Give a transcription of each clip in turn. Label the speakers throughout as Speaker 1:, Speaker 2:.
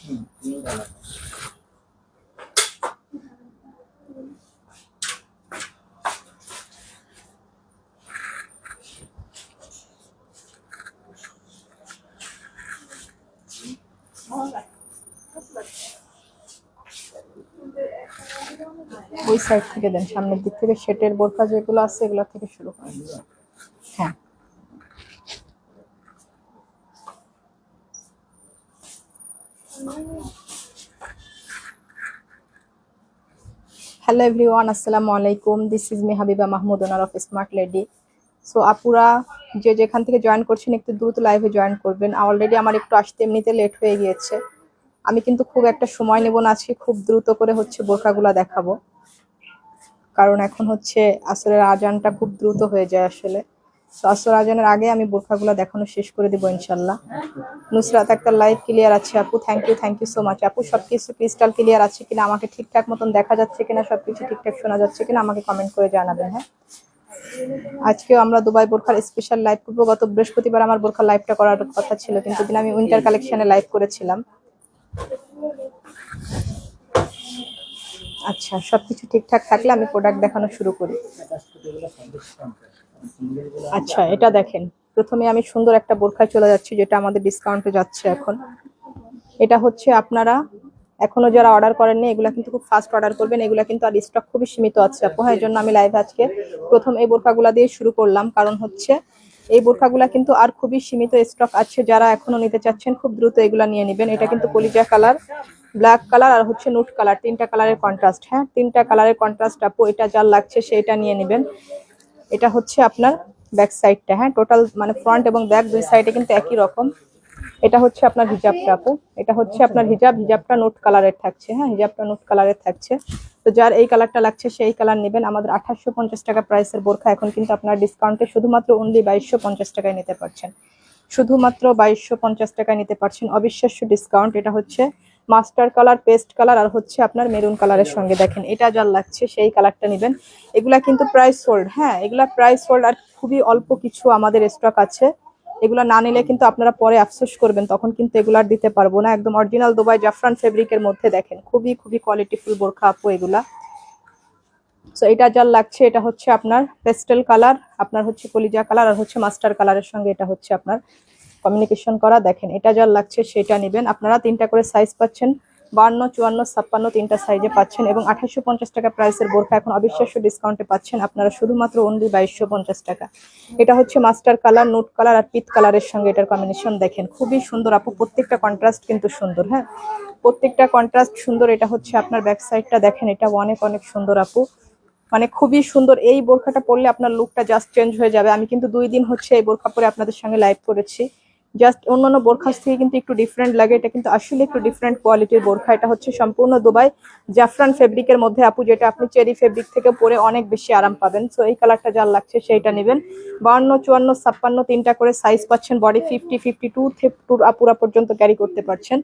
Speaker 1: ওই সাইড থেকে দেন, সামনের দিক থেকে সেটের বোরখা যেগুলো আছে এগুলো থেকে শুরু করেন। হ্যাঁ, হ্যালো এভরিওয়ান, আসসালামু আলাইকুম। This is me Habiba Mahmud, owner of smart lady. So আপুরা যে যেখান থেকে জয়েন করছেন একটু দ্রুত লাইভে জয়েন করবেন। অলরেডি আমার একটু আসতে এমনিতে লেট হয়ে গিয়েছে। আমি কিন্তু খুব একটা সময় নেব না, আজকে খুব দ্রুত করে হচ্ছে বোরখাগুলো দেখাবো, কারণ এখন হচ্ছে আসরের আজানটা খুব দ্রুত হয়ে যায় আসলে। তো আসর আজানের আগে আমি বোরখাগুলো দেখানো শেষ করে দিব ইনশাল্লাহ। নুসরাত একটা লাইভ ক্লিয়ার আছে আপু, থ্যাংক ইউ সো মাচ আপু। সবকিছু ক্রিস্টাল ক্লিয়ার আছে কিনা, আমাকে ঠিকঠাক মতন দেখা যাচ্ছে কিনা, সবকিছু ঠিকঠাক শোনা যাচ্ছে কিনা আমাকে কমেন্ট করে জানাবেন। হ্যাঁ, আজকেও আমরা দুবাই বোরখার স্পেশাল লাইভ করবো। গত বৃহস্পতিবার আমার বোরখা লাইভটা করার কথা ছিল, কিন্তু দিন আমি উইন্টার কালেকশনে লাইভ করেছিলাম। আচ্ছা, সবকিছু ঠিকঠাক থাকলে আমি প্রোডাক্ট দেখানো শুরু করি। আচ্ছা, এটা দেখেন, প্রথমে আমি সুন্দর একটা বোরখায় চলে যাচ্ছি যেটা আমাদের ডিসকাউন্টে যাচ্ছে এখন। এটা হচ্ছে আপনারা এখনো যারা অর্ডার করেননি এগুলা কিন্তু খুব ফাস্ট অর্ডার করবেন, এগুলা কিন্তু আর স্টক খুবই সীমিত আছে আপু। এই জন্য আমি লাইভ আজকে প্রথম এই বোরখাগুলা দিয়ে শুরু করলাম, কারণ হচ্ছে এই বোরখাগুলা কিন্তু আর খুবই সীমিত স্টক আছে। যারা এখনো নিতে চাচ্ছেন খুব দ্রুত এগুলা নিয়ে নেবেন। এটা কিন্তু কলিজা কালার, ব্ল্যাক কালার আর হচ্ছে নুট কালার, তিনটা কালারের কন্ট্রাস্ট। হ্যাঁ, তিনটা কালারের কন্ট্রাস্ট আপু। এটা যার লাগছে সেইটা নিয়ে নেবেন। এটা হচ্ছে আপনার ব্যাক সাইডটা। হ্যাঁ, টোটাল মানে ফ্রন্ট এবং ব্যাক দুই সাইডে কিন্তু একই রকম। এটা হচ্ছে আপনার হিজাবটা আপু, এটা হচ্ছে আপনার হিজাবটা নোট কালারের থাকছে। হ্যাঁ, হিজাবটা নোট কালারের থাকছে। তো যার এই কালারটা লাগছে সেই কালার নেবেন। আমাদের 2850 টাকা প্রাইসের বোরখা এখন কিন্তু আপনার ডিসকাউন্টে শুধুমাত্র অনলি 2250 টাকায় নিতে পারছেন। শুধুমাত্র 2250 টাকায় নিতে পারছেন, অবিশ্বাস্য ডিসকাউন্ট। এটা হচ্ছে মাস্টার কালার, পেস্ট কালার আর হচ্ছে আপনার মেরুন কালারের সঙ্গে। দেখেন, এটা যার লাগছে সেই কালারটা নেবেন। এগুলা কিন্তু প্রাইস সোল্ড। হ্যাঁ, এগুলা প্রাইস সোল্ড, আর খুবই অল্প কিছু আমাদের স্টক আছে। এগুলা না নিলে কিন্তু আপনারা পরে আফসোস করবেন, তখন কিন্তু এগুলার দিতে পারবো না। একদম অরিজিনাল দুবাই জাফরান ফেব্রিকের মধ্যে দেখেন, খুবই খুবই কোয়ালিটিফুল বোরখা আপু এগুলা। সো এটা যার লাগছে এটা হচ্ছে আপনার পেস্টেল কালার, আপনার হচ্ছে কলিজা কালার আর হচ্ছে মাস্টার কালারের সঙ্গে এটা হচ্ছে আপনার কমিউনিকেশন করা। দেখেন, এটা যার লাগছে সেটা নেবেন। আপনারা তিনটা করে সাইজ পাচ্ছেন, 52, 54, 56 তিনটা সাইজে পাচ্ছেন, এবং 2850 টাকা প্রাইসের বোরখা এখন অবিশ্বাস্য ডিসকাউন্টে পাচ্ছেন আপনারা শুধুমাত্র অনলি 2250 টাকা। এটা হচ্ছে মাস্টার কালার, নুট কালার আর পিত কালারের সঙ্গে এটার কম্বিনেশন। দেখেন, খুবই সুন্দর আপু, প্রত্যেকটা কন্ট্রাস্ট কিন্তু সুন্দর। হ্যাঁ, প্রত্যেকটা কন্ট্রাস্ট সুন্দর। এটা হচ্ছে আপনার ব্যাক সাইডটা দেখেন, এটা অনেক অনেক সুন্দর আপু, মানে খুবই সুন্দর। এই বোরখাটা পরলে আপনার লুকটা জাস্ট চেঞ্জ হয়ে যাবে। আমি কিন্তু 2 দিন হচ্ছে এই বোরখা পরে আপনাদের সঙ্গে লাইভ করেছি। জাস্ট অন্যান্য বোরখার থেকে কিন্তু একটু ডিফারেন্ট লাগে, এটা কিন্তু আসলে একটু ডিফারেন্ট কোয়ালিটির বোরখা। এটা হচ্ছে সম্পূর্ণ দুবাই জাফরান ফেব্রিকের মধ্যে আপু, যেটা আপনি চেরি ফেব্রিক থেকে পরে অনেক বেশি আরাম পাবেন। সো এই কালারটা যার লাগছে সেইটা নেবেন। 52, 54, 56 তিনটা করে সাইজ পাচ্ছেন। বডি 50, 52 আপুরা পর্যন্ত ক্যারি করতে পারছেন।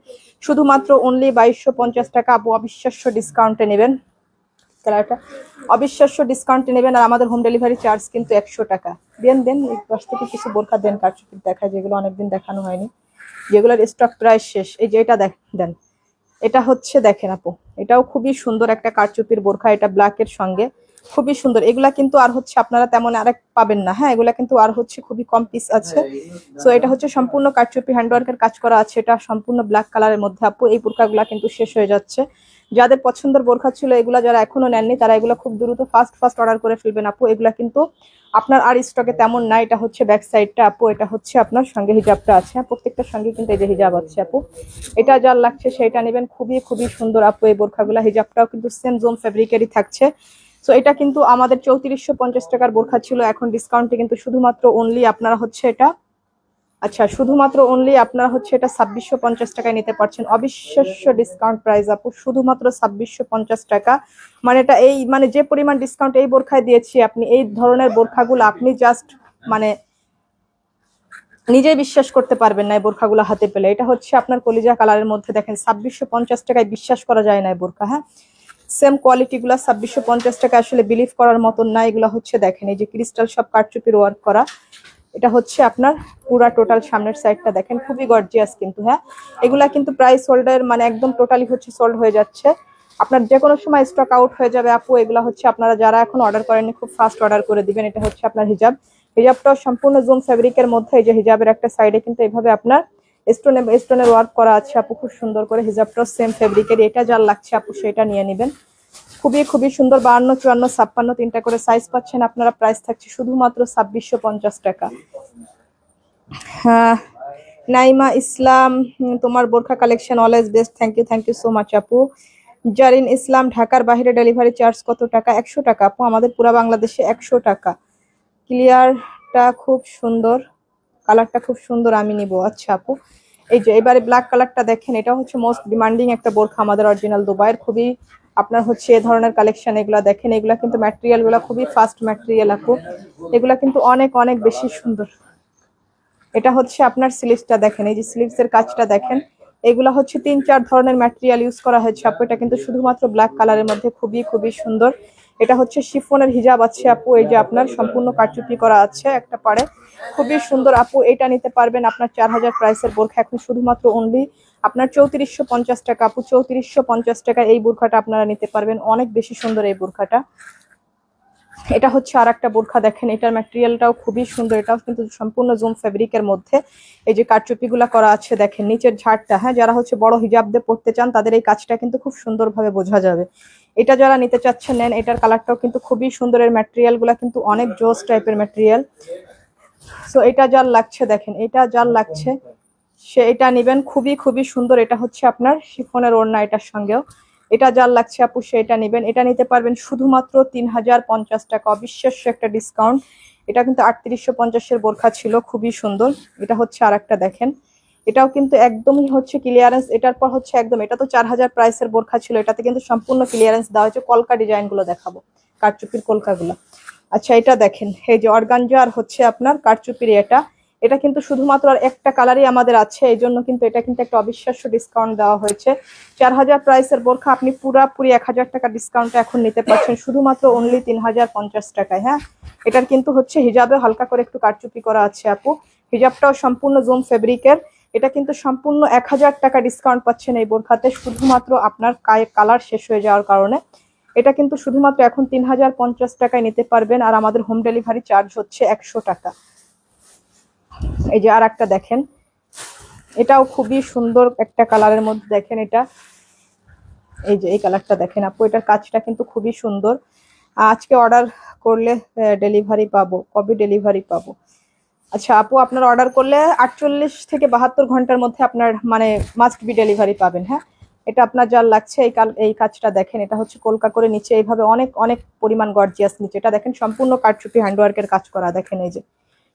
Speaker 1: শুধুমাত্র অনলি 2250 টাকা আপু, অবিশ্বাস্য ডিসকাউন্টে নেবেন। কালারটা অবিশ্বাস্য ডিসকাউন্টে নেবেন। আর আমাদের হোম ডেলিভারি চার্জ কিন্তু 100 টাকা। দেন এই পাশ থেকে কিছু বোরখা দেন, কারচুপির দেখা, যেগুলো অনেকদিন দেখানো হয়নি, যেগুলোর স্টক প্রায় শেষ। এই যে এটা দেন, এটা হচ্ছে দেখেন আপু, এটাও খুবই সুন্দর একটা কারচুপির বোরখা। এটা ব্ল্যাকের সঙ্গে খুবই সুন্দর। এগুলা কিন্তু আর হচ্ছে আপনারা তেমন আরেক পাবেন না। হ্যাঁ, এগুলা কিন্তু আর হচ্ছে খুবই কম পিস আছে। সো এটা হচ্ছে সম্পূর্ণ কারচুপি হ্যান্ডওয়ার্কের কাজ করা আছে। এটা সম্পূর্ণ ব্ল্যাক কালারের মধ্যে আপু। এই বোরখাগুলা কিন্তু শেষ হয়ে যাচ্ছে। যাদের পছন্দের বোরখা ছিল এগুলা, যারা এখনো নেননি তারা এগুলো খুব দ্রুত ফাস্ট অর্ডার করে ফেলবেন আপু। এগুলা কিন্তু আপনার আর স্টকে তেমন নাই। এটা হচ্ছে ব্যাক সাইডটা আপু, এটা হচ্ছে আপনার সঙ্গে হিজাবটা আছে। প্রত্যেকটার সঙ্গে কিন্তু এই যে হিজাব আছে আপু। এটা যার লাগছে সেটা নেবেন। খুবই খুবই সুন্দর আপু এই বোরখাগুলা। হিজাবটাও কিন্তু সেম জোম ফেব্রিকেরই থাকছে। সো এটা কিন্তু আমাদের 3450 টাকার বোরখা ছিল, এখন ডিসকাউন্টে কিন্তু শুধুমাত্র অনলি আপনারা হচ্ছে এটা, আচ্ছা, শুধুমাত্র অনলি আপনারা হচ্ছে এটা 2650 টাকায় নিতে পারছেন। অবিশ্বাস্য ডিসকাউন্ট প্রাইস আপু, শুধুমাত্র 2650 টাকা। মানে এটা এই মানে যে পরিমাণ ডিসকাউন্ট এই বোরখায় দিয়েছি, আপনি এই ধরনের বোরখাগুলো আপনি জাস্ট মানে নিজেই বিশ্বাস করতে পারবেন না এই বোরখাগুলো হাতে পেলে। এটা হচ্ছে আপনার কলিজা কালারের মধ্যে দেখেন, 2650 টাকায় বিশ্বাস করা যায় না এই বোরখা। হ্যাঁ, সেম কোয়ালিটি গুলা 2650 টাকা আসলে বিলিভ করার মতন না। এগুলো হচ্ছে দেখেন, এই যে ক্রিস্টাল সব কারচুপির ওয়ার্ক করা, এটা হচ্ছে আপনার পুরা টোটাল সামনের সাইডটা দেখেন, খুবই গর্জিয়াস কিন্তু। হ্যাঁ, এগুলা কিন্তু প্রাইস হোল্ডের মানে একদম টোটালি হচ্ছে সোল্ড হয়ে যাচ্ছে, আপনার যে কোনো সময় স্টক আউট হয়ে যাবে আপু। এগুলা হচ্ছে আপনারা যারা এখন অর্ডার করেননি খুব ফাস্ট অর্ডার করে দিবেন। এটা হচ্ছে আপনার হিজাব, হিজাবটাও সম্পূর্ণ জুম ফেব্রিকের মধ্যে। এই যে হিজাবের একটা সাইডে কিন্তু এইভাবে আপনার স্টোনের ওয়ার্ক করা আছে আপু, খুব সুন্দর করে। হিজাবটাও সেম ফেব্রিকের, এটা যার লাগছে আপু সেটা নিয়ে নেবেন। খুবই খুবই সুন্দর, 52, 54, 56 তিনটা করে সাইজ পাচ্ছেন আপনারা। প্রাইস থাকছে শুধুমাত্র 2650 টাকা। হ্যাঁ, নাইমা ইসলাম, তোমার বোরখা collection always best, thank you so much আপু। জারিন ইসলাম, ঢাকার বাইরে ডেলিভারি চার্জ কত টাকা? 100 টাকা আপু, আমাদের পুরো বাংলাদেশে 100 টাকা। ক্লিয়ারটা খুব সুন্দর, কালারটা খুব সুন্দর, আমি নিব। আচ্ছা আপু, এই যে এবারে ব্ল্যাক কালারটা দেখেন, এটা হচ্ছে মোস্ট ডিমান্ডিং একটা বোরখা আমাদের অরিজিনাল দুবাইয়ের। খুবই আপনার হচ্ছে এ ধরনের কালেকশন, এগুলা দেখেন, এগুলা কিন্তু ম্যাটেরিয়াল গুলা খুবই ফাস্ট ম্যাটেরিয়াল আপু, এগুলা কিন্তু অনেক অনেক বেশি সুন্দর। এটা হচ্ছে আপনার স্লিভসটা দেখেন, এই যে স্লিভসের কাজটা দেখেন, এগুলা হচ্ছে 3-4 ধরনের ম্যাটেরিয়াল ইউজ করা হয়েছে আপু। এটা কিন্তু শুধুমাত্র ব্ল্যাক কালারের মধ্যে খুবই খুবই সুন্দর। এটা হচ্ছে শিফনের হিজাব আছে আপু, এই যে আপনার সম্পূর্ণ কারচুপি করা আছে একটা পাড়ে, খুবই সুন্দর আপু। এটা নিতে পারবেন আপনার 4000 প্রাইসের বোরখা এখন শুধুমাত্র অনলি আপনার 3450 টাকা আপু। 3450 টাকা এই বোরখাটা আপনারা নিতে পারবেন, অনেক বেশি সুন্দর এই বোরখাটা। এটা হচ্ছে আর একটা বোরখা দেখেন, এটার ম্যাটেরিয়ালটাও খুবই সুন্দর, এটাও কিন্তু সম্পূর্ণ জুম ফেব্রিকের মধ্যে। এই যে কারচুপি গুলা করা আছে দেখেন, নিচের ঝাড়টা, হ্যাঁ, যারা হচ্ছে বড় হিজাব দিয়ে পড়তে চান তাদের এই কাজটা কিন্তু খুব সুন্দরভাবে বোঝা যাবে। এটা যারা নিতে চাচ্ছেন নেন, এটার কালারটাও কিন্তু খুবই সুন্দর, এর ম্যাটেরিয়াল গুলা কিন্তু অনেক জোস টাইপের ম্যাটেরিয়াল। সো এটা যার লাগছে দেখেন, এটা যার লাগছে সে এটা নেবেন, খুবই খুবই সুন্দর। এটা হচ্ছে আপনার শিফনের ওড়না এটার সঙ্গেও, এটা যার লাগছে আপু সেটা নেবেন। এটা নিতে পারবেন শুধুমাত্র 3050 টাকা, অবিশ্বাস্য একটা ডিসকাউন্ট। এটা কিন্তু 3850-এর বোরখা ছিল, খুবই সুন্দর। এটা হচ্ছে আর একটা দেখেন, এটাও কিন্তু একদমই হচ্ছে ক্লিয়ারেন্স। এটার পর হচ্ছে একদম, এটা তো 4000 প্রাইসের বোরখা ছিল, এটাতে কিন্তু সম্পূর্ণ ক্লিয়ারেন্স দেওয়া হয়েছে। কলকা ডিজাইন গুলো দেখাবো, কারচুপির কলকাগুলো। আচ্ছা, এটা দেখেন, এই যে অর্গানজা আর হচ্ছে আপনার কারচুপির এটা, এটা কিন্তু শুধুমাত্র আর একটা কালারই আমাদের আছে, এই জন্য কিন্তু এটা কিন্তু একটা অবিশ্বাস্য ডিসকাউন্ট দেওয়া হয়েছে। 4000 প্রাইসের বোরখা আপনি পুরাপুরি 1000 টাকা ডিসকাউন্টে এখন নিতে পারছেন শুধুমাত্র অনলি 3050 টাকায়। হ্যাঁ, এটার কিন্তু হচ্ছে হিজাবে হালকা করে একটু কারচুপি করা আছে আপু, হিজাবটাও সম্পূর্ণ জুম ফেব্রিকের। এটা কিন্তু সম্পূর্ণ 1000 টাকা ডিসকাউন্ট পাচ্ছেন এই বোরখাতে, শুধুমাত্র আপনার কালার শেষ হয়ে যাওয়ার কারণে। এটা কিন্তু শুধুমাত্র এখন 3050 টাকায় নিতে পারবেন, আর আমাদের হোম ডেলিভারি চার্জ হচ্ছে 100 টাকা। এই যে আর একটা দেখেন, এটাও খুবই সুন্দর একটা কালারের মধ্যে দেখেন, এটা এই যে এই কালারটা দেখেন আপু, এটার কাজটা কিন্তু খুবই সুন্দর। আজকে অর্ডার করলে ডেলিভারি পাবো, কবে ডেলিভারি পাবো? আচ্ছা আপু, আপনার অর্ডার করলে 48 থেকে 72 ঘন্টার মধ্যে আপনার মানে মাস্ট বি ডেলিভারি পাবেন। হ্যাঁ, এটা আপনার যার লাগছে এই কাজটা দেখেন, এটা হচ্ছে কলকা করে নিচে এইভাবে অনেক অনেক পরিমাণ গর্জিয়াস নিচে। এটা দেখেন সম্পূর্ণ কারচুপি হ্যান্ডওয়ার্কের কাজ করা, দেখেন এই যে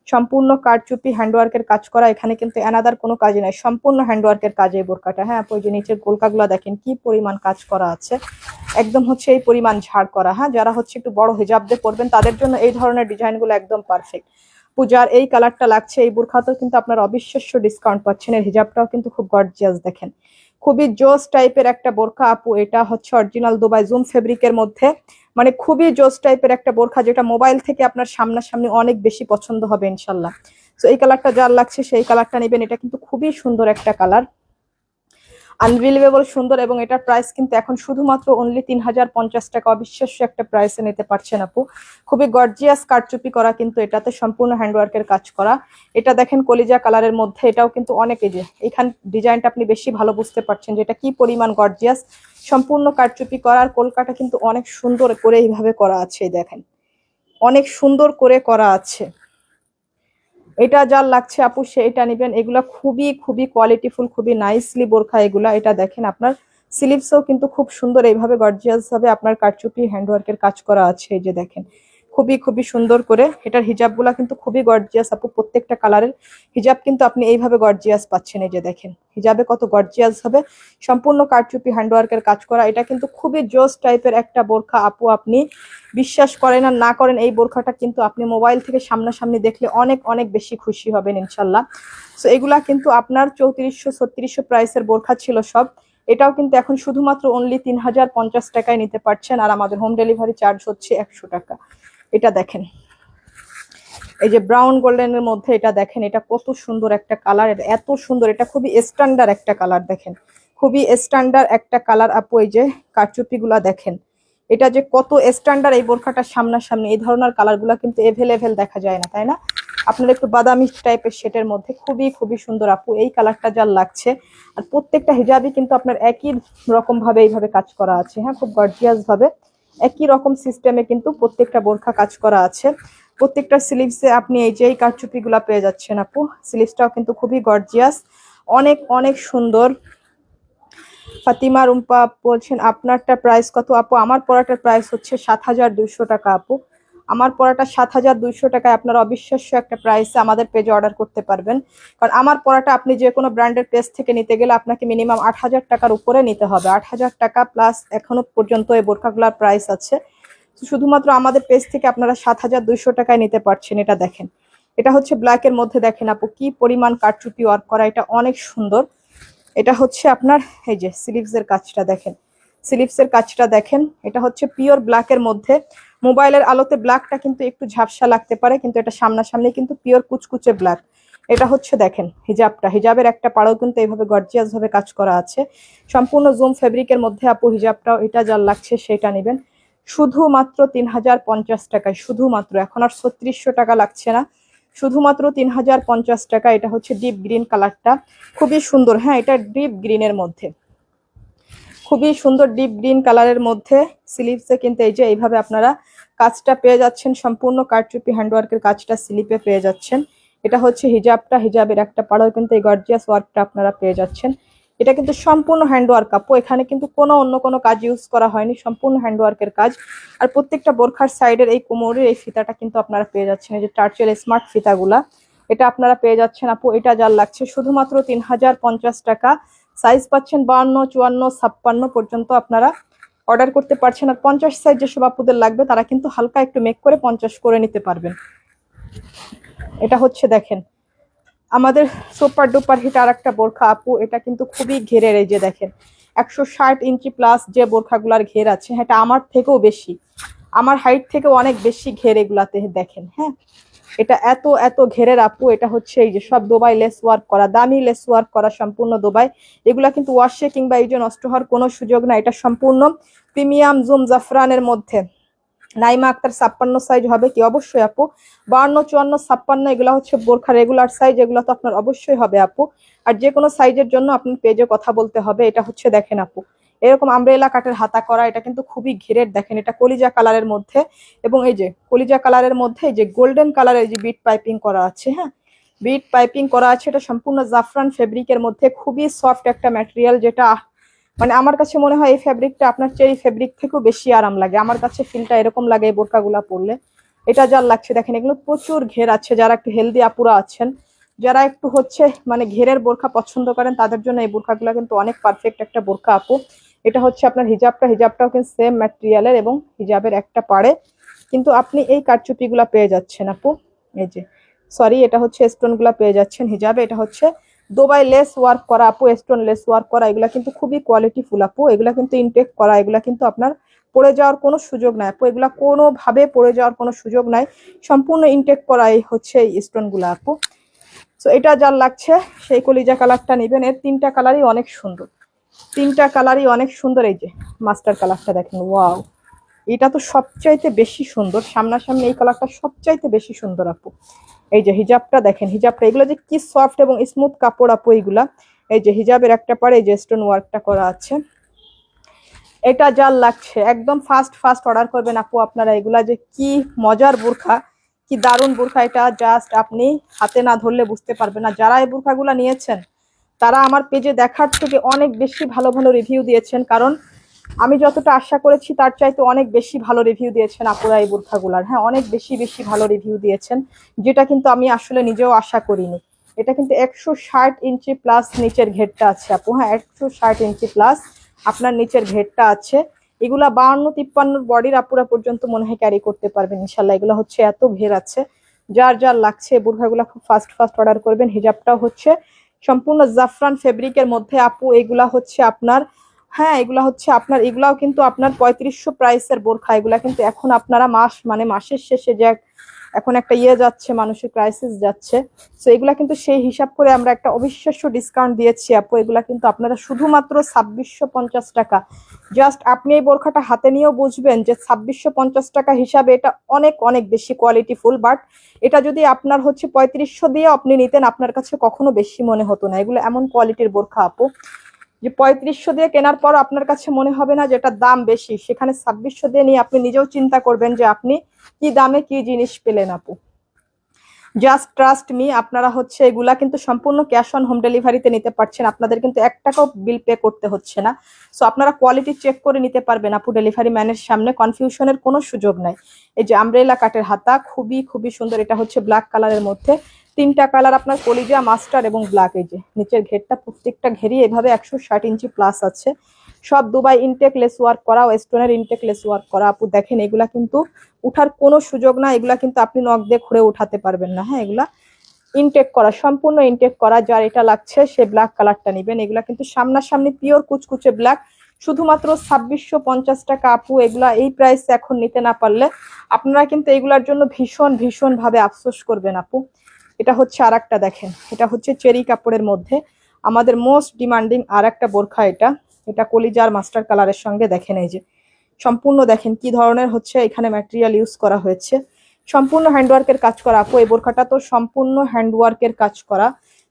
Speaker 1: সম্পূর্ণ কারচুপি হ্যান্ডওয়ার্কের কাজ করা, এখানে কিন্তু অ্যানাদার কোনো কাজ নাই, সম্পূর্ণ হ্যান্ডওয়ার্কের কাজ এই বোরকাটা। হ্যাঁ, ওই যে নিচের কলকাগুলো দেখেন কি পরিমাণ কাজ করা আছে, একদম হচ্ছে এই পরিমাণ ঝাড় করা। হ্যাঁ, যারা হচ্ছে একটু বড় হিজাব দিয়ে পরবেন তাদের জন্য এই ধরনের ডিজাইনগুলো একদম পারফেক্ট। পূজার এই কালারটা লাগছে এই বোরখাতেও কিন্তু আপনার অবিশ্বাস্য ডিসকাউন্ট পাচ্ছেন। এর হিজাবটাও কিন্তু খুব গর্জিয়াস দেখেন, খুবই জোস টাইপের একটা বোরখা আপু। এটা হচ্ছে অরিজিনাল দুবাই জুম ফেব্রিকের মধ্যে, মানে খুবই জোস টাইপের একটা বোরখা, যেটা মোবাইল থেকে আপনার সামনাসামনি অনেক বেশি পছন্দ হবে ইনশাল্লাহ। তো এই কালারটা যার লাগছে সেই কালারটা নেবেন, এটা কিন্তু খুবই সুন্দর একটা কালার, আনবিলিভেবল সুন্দর। এবং এটার প্রাইস কিন্তু এখন শুধুমাত্র অনলি 3050 টাকা, অবিশ্বাস্য একটা প্রাইসে নিতে পারছেন আপু। খুবই গর্জিয়াস কারচুপি করা কিন্তু, এটাতে সম্পূর্ণ হ্যান্ডওয়ার্কের কাজ করা। এটা দেখেন কলিজা কালারের মধ্যে, এটাও কিন্তু অনেক, এই যে এখান ডিজাইনটা আপনি বেশি ভালো বুঝতে পারছেন যেটা কি পরিমাণ গর্জিয়াস, সম্পূর্ণ কারচুপি করার। কলকাটা কিন্তু অনেক সুন্দর করে এইভাবে করা আছে, দেখেন অনেক সুন্দর করে করা আছে। এটা যার লাগছে আপু সেটা নেবেন, এগুলা খুবই খুবই কোয়ালিটিফুল, খুবই নাইসলি বোরখা এগুলা। এটা দেখেন আপনার স্লিভসও কিন্তু খুব সুন্দর এইভাবে গর্জিয়াস ভাবে আপনার কারচুপি হ্যান্ডওয়ার্কের কাজ করা আছে, এই যে দেখেন খুবই খুবই সুন্দর করে। এটার হিজাবগুলা কিন্তু খুবই গর্জিয়াস আপু, প্রত্যেকটা কালারের হিজাব কিন্তু আপনি এইভাবে গর্জিয়াস পাচ্ছেন। এই যে দেখেন হিজাবে কত গর্জিয়াস হবে, সম্পূর্ণ কারচুপি হ্যান্ডওয়ার্কের কাজ করা। এটা কিন্তু খুবই জোস টাইপের একটা বোরখা আপু, আপনি বিশ্বাস করেন আর না করেন এই বোরখাটা কিন্তু আপনি মোবাইল থেকে সামনাসামনি দেখলে অনেক অনেক বেশি খুশি হবেন ইনশাল্লাহ। তো এগুলা কিন্তু আপনার 3400-3600 প্রাইসের বোরখা ছিল সব, এটাও কিন্তু এখন শুধুমাত্র অনলি 3050 টাকায় নিতে পারছেন, আর আমাদের হোম ডেলিভারি চার্জ হচ্ছে 100 টাকা। এটা দেখেন, এই যে ব্রাউন গোল্ডেনের মধ্যে এটা দেখেন, এটা কত সুন্দর একটা কালার, এটা এত সুন্দর, এটা খুবই স্ট্যান্ডার্ড একটা কালার দেখেন, খুবই স্ট্যান্ডার্ড একটা কালার আপু। এই যে কারচুপি গুলা দেখেন, এটা যে কত স্ট্যান্ডার্ড, এই বোরখাটা সামনাসামনি এই ধরনের কালার গুলা কিন্তু এভেলেবেল দেখা যায় না, তাই না? আপনার একটু বাদামি টাইপের শেডের মধ্যে খুবই খুবই সুন্দর আপু, এই কালারটা যার লাগছে। আর প্রত্যেকটা হিজাবই কিন্তু আপনার একই রকম ভাবে এইভাবে কাজ করা আছে, হ্যাঁ, খুব গর্জিয়াস ভাবে একই রকম সিস্টেমে কিন্তু প্রত্যেকটা বোরখা কাজ করা আছে। প্রত্যেকটা স্লিভসে আপনি এই যে কারচুপি গুলা পেয়ে যাচ্ছেন আপু, স্লিভসটাও কিন্তু খুবই গর্জিয়াস, অনেক অনেক সুন্দর। ফাতিমা রুম্পা বলছেন আপনারটা প্রাইস কত আপু? আমার পরাটার প্রাইস হচ্ছে 7,200 টাকা আপু। আমার পরাটা 7,200 টাকায় আপনারা অবিশ্বাস্য একটা প্রাইসে আমাদের পেজে অর্ডার করতে পারবেন। কারণ আমার পরাটা আপনি যে কোনো ব্র্যান্ডের পেজ থেকে নিতে গেলে আপনাকে মিনিমাম 8,000 টাকার উপরে নিতে হবে, 8,000 টাকা প্লাস এখনো পর্যন্ত এই বোরখাগুলোর প্রাইস আছে। শুধুমাত্র আমাদের পেজ থেকে আপনারা 7,200 টাকায় নিতে পারছেন। এটা দেখেন, এটা হচ্ছে ব্ল্যাকের মধ্যে, দেখেন আপু কি পরিমাণ কারচুপি ওয়ার্ক করা, এটা অনেক সুন্দর। এটা হচ্ছে আপনার এই যে স্লিভসের কাজটা দেখেন, স্লিভসের কাজটা দেখেন, এটা হচ্ছে পিওর ব্ল্যাকের মধ্যে। মোবাইলের আলোতে ব্ল্যাকটা কিন্তু একটু ঝাপসা লাগতে পারে, কিন্তু এটা সামনাসামনি কিন্তু পিওর কুচকুচে ব্ল্যাক। এটা হচ্ছে দেখেন হিজাবটা, হিজাবের একটা পাড়ও কিন্তু এইভাবে গর্জিয়াস ভাবে কাজ করা আছে, সম্পূর্ণ জুম ফেব্রিকের মধ্যে আপু হিজাবটাও। এটা যার লাগছে সেটা নেবেন শুধুমাত্র 3,050 টাকায়, শুধুমাত্র, এখন আর 3600 টাকা লাগছে না, শুধুমাত্র 3,050 টাকা। এটা হচ্ছে ডিপ গ্রিন কালারটা, খুবই সুন্দর, হ্যাঁ, এটা ডিপ গ্রিনের মধ্যে, খুবই সুন্দর ডিপ গ্রিন কালারের মধ্যে। স্লিভসে কিন্তু এই যে এইভাবে আপনারা কাজটা পেয়ে যাচ্ছেন, সম্পূর্ণ কারচুপি হ্যান্ডওয়ার্কের কাজটা স্লিপে পেয়ে যাচ্ছেন। এটা হচ্ছে হিজাবটা, হিজাবের একটা পাড়ও কিন্তু এই গর্জিয়াস ওয়ার্কটা আপনারা পেয়ে যাচ্ছেন। এটা কিন্তু সম্পূর্ণ হ্যান্ডওয়ার্ক আপু, এখানে কিন্তু কোনো অন্য কোনো কাজ ইউজ করা হয়নি, সম্পূর্ণ হ্যান্ডওয়ার্কের কাজ। আর প্রত্যেকটা বোরখার সাইডের এই কোমরের এই ফিতাটা কিন্তু আপনারা পেয়ে যাচ্ছেন, এই যে টার্চেল স্মার্ট ফিতাগুলা, এটা আপনারা পেয়ে যাচ্ছেন আপু। এটা যার লাগছে শুধুমাত্র 3,050 টাকা। সাইজ পাচ্ছেন 52, 54, 56 পর্যন্ত আপনারা অর্ডার করতে পারছেন। আর 50 সাইজ যেসব আপুদের লাগবে তারা কিন্তু হালকা একটু মেক করে 50 করে নিতে পারবেন। এটা হচ্ছে দেখেন আমাদের সুপার ডুপার হিট আর একটা বোরখা আপু, এটা কিন্তু খুবই ঘেরের, এই যে দেখেন 160 ইঞ্চি প্লাস যে বোরখাগুলার ঘের আছে, এটা আমার থেকেও বেশি, আমার হাইট থেকেও অনেক বেশি ঘের এগুলাতে দেখেন, হ্যাঁ, এটা এত এত ঘেরের আপু। এটা হচ্ছে এই যে সব দুবাই লেস ওয়ার্ক করা, দামি লেস ওয়ার্ক করা, সম্পূর্ণ দুবাই। এগুলা কিন্তু ওয়াশে কিংবা এই যে নষ্ট হওয়ার কোনো সুযোগ না, এটা সম্পূর্ণ প্রিমিয়াম জুম জাফরানের মধ্যে। নাইমা আক্তার 56 সাইজ হবে কি? অবশ্যই আপু। 52, 54, 56 এগুলো হচ্ছে বোরখা রেগুলার সাইজ, এগুলো তো আপনার অবশ্যই হবে আপু। আর যে কোনো সাইজের জন্য আপনার পেজে কথা বলতে হবে। এটা হচ্ছে দেখেন আপু এরকম আমব্রেলা কাটের হাতা করা, এটা কিন্তু খুবই ঘেরের, দেখেন এটা কলিজা কালারের মধ্যে, এবং এই যে কলিজা কালারের মধ্যে এই যে গোল্ডেন কালারের যে বিট পাইপিং করা আছে, হ্যাঁ, বিট পাইপিং করা আছে। এটা সম্পূর্ণ জাফরান ফেব্রিকের মধ্যে, খুবই সফট একটা ম্যাটেরিয়াল, যেটা মানে আমার কাছে মনে হয় এই ফেব্রিকটা আপনার চেরি ফেব্রিক থেকেও বেশি আরাম লাগে, আমার কাছে ফিলটা এরকম লাগে এই বোরকাগুলা পরলে। এটা যার লাগছে দেখেন, এগুলো প্রচুর ঘের আছে, যারা একটু হেলদি আপুরা আছেন, যারা একটু হচ্ছে মানে ঘেরের বোরখা পছন্দ করেন, তাদের জন্য এই বোরখাগুলো কিন্তু অনেক পারফেক্ট একটা বোরখা আপু। এটা হচ্ছে আপনার হিজাবটা, হিজাবটাও কিন্তু সেম ম্যাটেরিয়ালের, এবং হিজাবের একটা পাড়ে কিন্তু আপনি এই কারচুপিগুলা পেয়ে যাচ্ছেন আপু। এই যে সরি, এটা হচ্ছে স্টোন গুলা পেয়ে যাচ্ছেন হিজাবে। এটা হচ্ছে দুবাই লেস ওয়ার্ক করা আপু, স্টোন লেস ওয়ার্ক করা, এগুলা কিন্তু খুবই কোয়ালিটিফুল আপু, এগুলা কিন্তু ইনটেক করা, এগুলা কিন্তু আপনার পড়ে যাওয়ার কোনো সুযোগ নাই আপু, এগুলা কোনোভাবে পড়ে যাওয়ার কোনো সুযোগ নাই, সম্পূর্ণ ইনটেক করাই হচ্ছে এই স্টোন গুলা আপু। তো এটা যার লাগছে সেই কলিজা কালারটা নেবেন, এর তিনটা কালারই অনেক সুন্দর, তিনটা কালারই অনেক সুন্দর। এই যে মাস্টার কালারটা দেখেন, ওয়াও, এটা তো সবচাইতে বেশি সুন্দর, সামনাসামনি এই কালারটা সবচাইতে বেশি সুন্দর আপু। এই যে হিজাবটা দেখেন, হিজাবটা এগুলো যে কি সফট এবং স্মুথ কাপড় আপু এইগুলা। এই যে হিজাবের একটা পারে এই যে স্টোন ওয়ার্কটা করা আছে। এটা যার লাগছে একদম ফাস্ট ফাস্ট অর্ডার করবেন আপু আপনারা, এগুলা যে কি মজার বোরখা, কি দারুণ বোরখা, এটা জাস্ট আপনি হাতে না ধরলে বুঝতে পারবেন না। যারা এই বোরখাগুলা নিয়েছেন তারা আমার পেজে দেখার থেকে অনেক বেশি ভালো ভালো রিভিউ দিয়েছেন, কারণ আমি যতটা আশা করেছি তার চাইতে অনেক বেশি ভালো রিভিউ দিয়েছেন আপুরা এই বোরখাগুলার, হ্যাঁ, অনেক বেশি বেশি ভালো রিভিউ দিয়েছেন, যেটা কিন্তু আমি আসলে নিজেও আশা করিনি। এটা কিন্তু 160 ইঞ্চি প্লাস নিচের ঘেরটা আছে আপু, হ্যাঁ, 160 ইঞ্চি প্লাস আপনার নিচের ঘেরটা আছে। এগুলা 52, 53 বডির আপুরা পর্যন্ত মনে হয় ক্যারি করতে পারবেন ইনশাল্লাহ। এগুলো হচ্ছে এত ঘের আছে, যার যার লাগছে বোরখাগুলা খুব ফাস্ট ফাস্ট অর্ডার করবেন। হিজাবটাও হচ্ছে সম্পূর্ণ জাফরান ফেব্রিকের মধ্যে আপু, এগুলা হচ্ছে আপনার, হ্যাঁ, এগুলা হচ্ছে আপনার, এগুলাও কিন্তু আপনার 3500 প্রাইসের বোরখা। এগুলা কিন্তু এখন আপনারা মাসের শেষে যে এখন একটা যাচ্ছে, মানুষের ক্রাইসিস যাচ্ছে। তো এগুলা কিন্তু সেই হিসাব করে আমরা একটা অবিশ্বাস্য ডিসকাউন্ট দিয়েছি আপু। এগুলা কিন্তু আপনারা শুধুমাত্র 2650 টাকা। জাস্ট আপনি এই বোরখাটা হাতে নিয়েও বুঝবেন যে 2650 টাকা হিসাবে এটা অনেক অনেক বেশি কোয়ালিটিফুল। বাট এটা যদি আপনার হচ্ছে 3500 দিয়ে আপনি নিতেন, আপনার কাছে কখনো বেশি মনে হতো না। এগুলো এমন কোয়ালিটির বোরখা আপু যে 3500 দিয়ে কেনার পর আপনার কাছে মনে হবে না যে এটার দাম বেশি। সেখানে 2600 দিয়ে নিয়ে আপনি নিজেও চিন্তা করবেন যে আপনি কি দামে কি জিনিস পেলেন আপু। জাস্ট ট্রাস্ট মি, আপনারা হচ্ছে এগুলা কিন্তু সম্পূর্ণ ক্যাশ অন হোম ডেলিভারিতে নিতে পারছেন। আপনাদের কিন্তু 1 টাকাও বিল পে করতে হচ্ছে না। সো আপনারা কোয়ালিটি চেক করে নিতে পারবেন আপু ডেলিভারি ম্যানের সামনে, কনফিউশনের কোনো সুযোগ নাই। এই যে আমব্রেলা কাটের হাতা, খুবই খুবই সুন্দর। এটা হচ্ছে ব্ল্যাক কালারের মধ্যে, 3টা কালার আপনার কলিজা, মাস্টার এবং ব্ল্যাক। এই যে নিচের ঘেরটা, প্রত্যেকটা ঘেরই এভাবে 160 ইঞ্চি প্লাস আছে। সব দুবাই ইনটেক লেস ওয়ার্ক করা, ওয়েস্টার্নের ইনটেক লেস ওয়ার্ক করা আপু। দেখেন এগুলা কিন্তু উঠার কোনো সুযোগ না, এগুলা কিন্তু আপনি নখ দিয়ে খুঁড়ে উঠাতে পারবেন না। হ্যাঁ, এগুলা ইনটেক করা, সম্পূর্ণ ইনটেক করা। যার এটা লাগছে সে ব্ল্যাক কালারটা নেবেন। এগুলা কিন্তু সামনাসামনি পিওর কুচকুচে ব্ল্যাক, শুধুমাত্র 2650 টাকা আপু। এগুলা এই প্রাইস এখন নিতে না পারলে আপনারা কিন্তু এগুলার জন্য ভীষণ ভীষণ ভাবে আফসোস করবেন আপু। এটা হচ্ছে আর একটা, দেখেন এটা হচ্ছে চেরি কাপড়ের মধ্যে আমাদের মোস্ট ডিমান্ডিং আর একটা বোরখা। এটা কলিজার মাস্টার কালারের সঙ্গে দেখেন এই যে সম্পূর্ণ, দেখেন কি ধরনের হচ্ছে এখানে ম্যাটেরিয়াল ইউজ করা হয়েছে। সম্পূর্ণ হ্যান্ডওয়ার্কের কাজ করা আপু। এই বোরখাটা তো সম্পূর্ণ হ্যান্ডওয়ার্কের কাজ করা।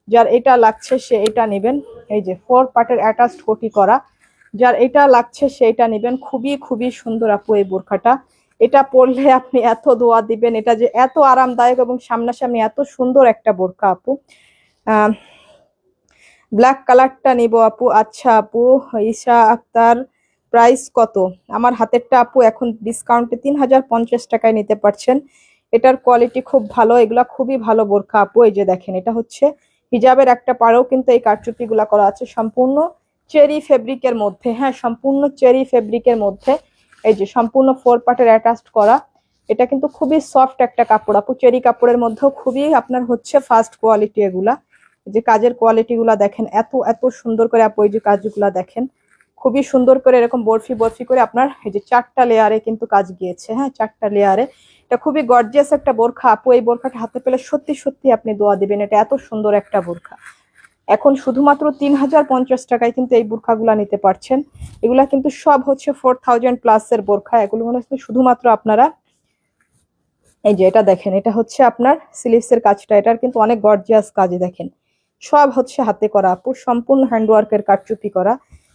Speaker 1: যার এটা লাগছে সে এটা নেবেন। এই যে 4 পার্টের অ্যাটাচড কোটি করা। যার এটা লাগছে সে এটা নেবেন। খুবই খুবই সুন্দর আপু এই বোরখাটা। এটা পরলে আপনি এত দোয়া দিবেন, এটা যে এত আরামদায়ক এবং সামনাসামনি এত সুন্দর একটা বোরখা আপু। ব্ল্যাক কালারটা নিব আপু। আচ্ছা আপু, ঈশা আক্তার, প্রাইস কত? আমার হাতেরটা আপু এখন ডিসকাউন্টে 3050 টাকায় নিতে পারছেন। এটার কোয়ালিটি খুব ভালো, এগুলা খুবই ভালো বোরখা আপু। এই যে দেখেন এটা হচ্ছে হিজাবের একটা পাড়েও কিন্তু এই কারচুপি গুলা করা আছে, সম্পূর্ণ চেরি ফেব্রিকের মধ্যে। হ্যাঁ, সম্পূর্ণ চেরি ফেব্রিকের মধ্যে। এই যে সম্পূর্ণ 4 পার্টের অ্যাটাচড করা। এটা কিন্তু খুবই সফট একটা কাপড় আপু। চেরি কাপড়ের মধ্যেও খুবই আপনার হচ্ছে ফার্স্ট কোয়ালিটি এগুলা। যে কাজের কোয়ালিটি গুলা দেখেন, এত এত সুন্দর করে আপু। এই যে কাজগুলা দেখেন, খুবই সুন্দর করে এরকম বরফি বরফি করে আপনার এই যে 4টা লেয়ারে কিন্তু কাজ গিয়েছে। হ্যাঁ, 4টা লেয়ারে। এটা খুবই গর্জিয়াস একটা বোরখা আপু। এই বোরখাটা হাতে পেলে সত্যি সত্যি আপনি দোয়া দিবেন, এটা এত সুন্দর একটা বোরখা। এখন শুধুমাত্র 3050 টাকায় কিন্তু এই বোরখাগুলা নিতে পারছেন। এগুলা কিন্তু সব হচ্ছে 4000 প্লাস এর বোরখা। এগুলো মনে হচ্ছে শুধুমাত্র আপনারা এই যে এটা দেখেন, এটা হচ্ছে আপনার স্লিভসের কাজটা। এটার কিন্তু অনেক গর্জিয়াস কাজ। দেখেন সব হচ্ছে হাতে করা আপু, সম্পূর্ণ হ্যান্ডওয়ার্কের কারচুপি করা।